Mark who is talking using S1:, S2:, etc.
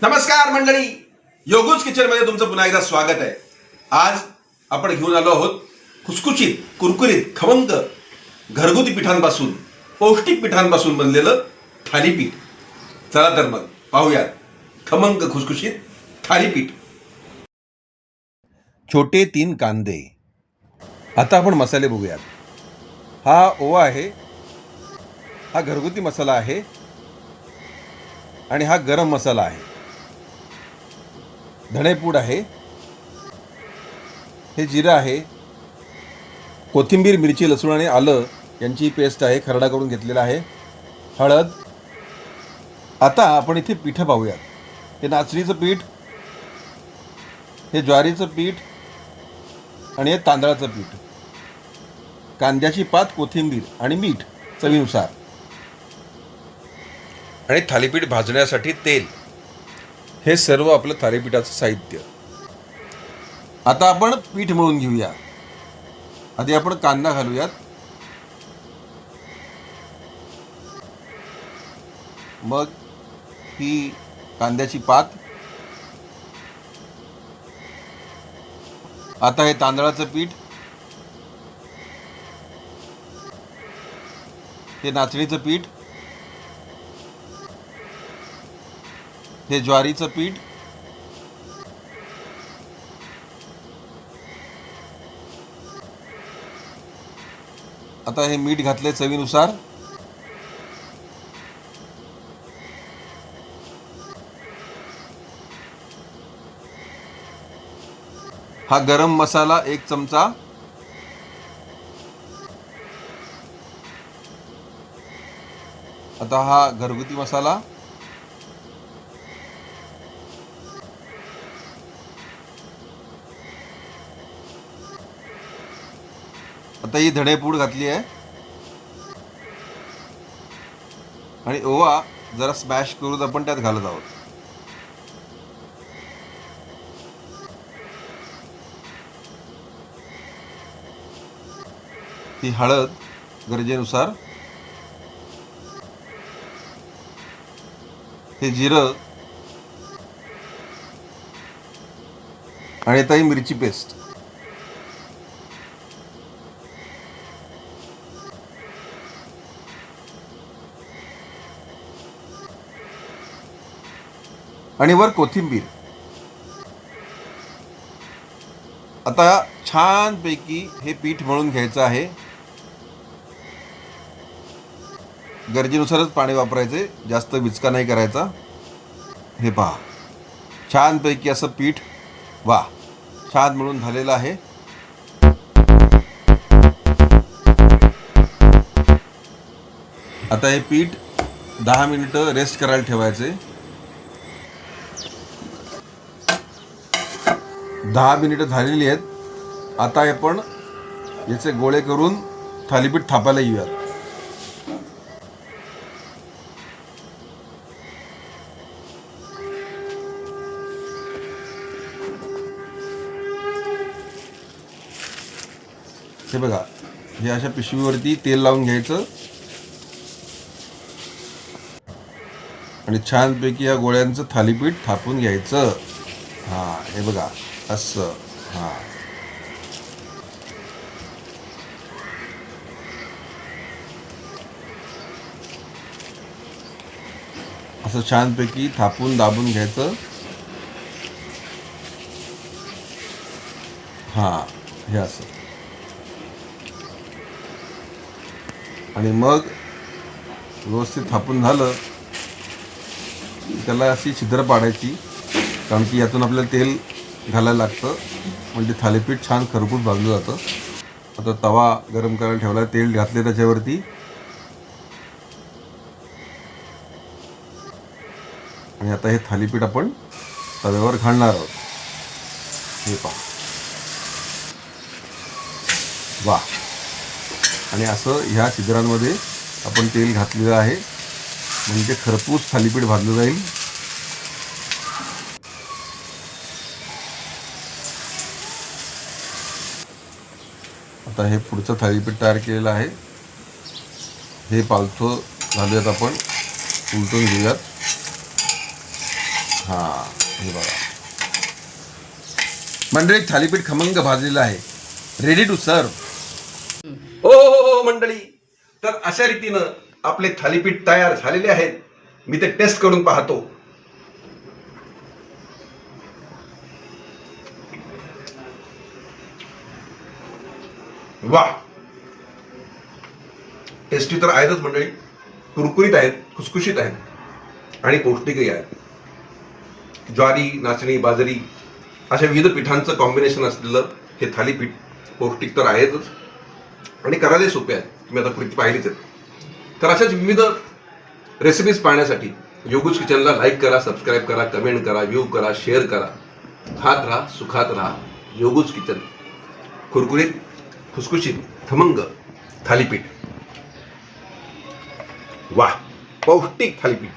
S1: नमस्कार मंडळी, योगूज किचनमध्ये तुमचं पुन्हा एकदा स्वागत आहे. आज आपण घेऊन आलो आहोत खुसखुशीत, कुरकुरीत, खमंग घरगुती पिठांपासून, पौष्टिक पिठांपासून बनलेलं थालीपीठ. चला तर मग पाहूयात खमंग खुसखुशीत थालीपीठ. छोटे 3 कांदे. आता आपण मसाले बघूयात. हा ओवा आहे, हा घरगुती मसाला आहे आणि हा गरम मसाला आहे. धणेपूड आहे, हे जिरं आहे, कोथिंबीर, मिरची, लसूण आणि आलं यांची पेस्ट आहे, खरडा करून घेतलेला आहे, हळद. आता आपण इथे पिठं पाहूयात. हे नाचणीचं पीठ, हे ज्वारीचं पीठ आणि हे तांदळाचं पीठ. कांद्याची पात, कोथिंबीर आणि मीठ चवीनुसार. आणि थालीपीठ भाजण्यासाठी तेल. हे सर्व आपलं थालीपीठाचं साहित्य. आता आपण पीठ मळून घेऊया. आधी आपण कांदा घालूयात. मग ही कांद्याची पात. आता हे तांदळाचं पीठ, हे नाचणीचं पीठ, हे ज्वारीचं पीठ, आता हे मीठ घातले चवीनुसार. हा गरम मसाला 1 चमचा. आता हा घरगुती मसाला. आता ही धणेपूड घातली आहे आणि ओवा जरा स्मॅश करून आपण त्यात घालत आहोत. ही हळद गरजेनुसार. हे जिरं आणि आता ही मिरची पेस्ट. आणि वर कोथिंबीर. आता छानपैकी हे पीठ मळून घ्यायचं आहे. गरजेनुसारच पाणी वापरायचे, जास्त विचका नाही करायचा. हे पहा, छानपैकी असं पीठ छान मळून झालेलं आहे. आता हे पीठ 10 मिनिटं रेस्ट करायला ठेवायचे. 10 मिनिटं झालेली आहेत. आता आपण याचे गोळे करून थालीपीठ थापायला येऊयात. हे बघा, हे अशा पिशवीवरती तेल लावून घ्यायचं आणि छानपैकी या गोळ्यांचं थालीपीठ थापून घ्यायचं. हे बघा असं. असं छानपैकी थापून दाबून घ्यायचं. हे असं. आणि मग व्यवस्थित थापून झालं त्याला अशी छिद्र पाडायची, कारण की यातून आपल्याला तेल घालायला लागतं, म्हणजे थालीपीठ छान खरपूस भाजलं जातं. आता तवा गरम करायला ठेवला, तेल घातले त्याच्यावरती. आणि आता हे थालीपीठ आपण तव्यावर घालणार आहोत. हे पहा, आणि असं ह्या छिद्रांमध्ये आपण तेल घातलेलं आहे, म्हणजे खरपूस थालीपीठ भाजलं जाईल. आता हे पुढचं थालीपीठ तयार केलेलं आहे. हे पालथं घालूयात, आपण उलटून घेऊयात. हां, हे बघा मंडळी, थालीपीठ खमंग भाजलेलं आहे, रेडी टू सर्व. हो हो हो मंडळी, तर अशा रीतीनं आपले थालीपीठ तयार झालेले आहेत. मी ते टेस्ट करून पाहतो. वा, टेस्टी तर आहेतच मंडळी, कुरकुरीत आहेत, खुसखुशीत आहेत आणि पौष्टिकही आहेत. ज्वारी, नाचणी, बाजरी अशा विविध पिठांचं कॉम्बिनेशन असलेलं हे थालीपीठ पौष्टिक तर आहेतच आणि करायला सोपे आहेत. तुम्ही आता कृती पाहिलीच आहेत. तर अशाच विविध रेसिपीज पाहण्यासाठी योगूज किचनला लाईक करा, सबस्क्राईब करा, कमेंट करा, व्ह्यू करा, शेअर करा. खात राहा, सुखात राहा. योगूज किचन, कुरकुरीत, खुसखुशीत, खमंग थालीपीठ. वाह, पौष्टिक थालीपीठ.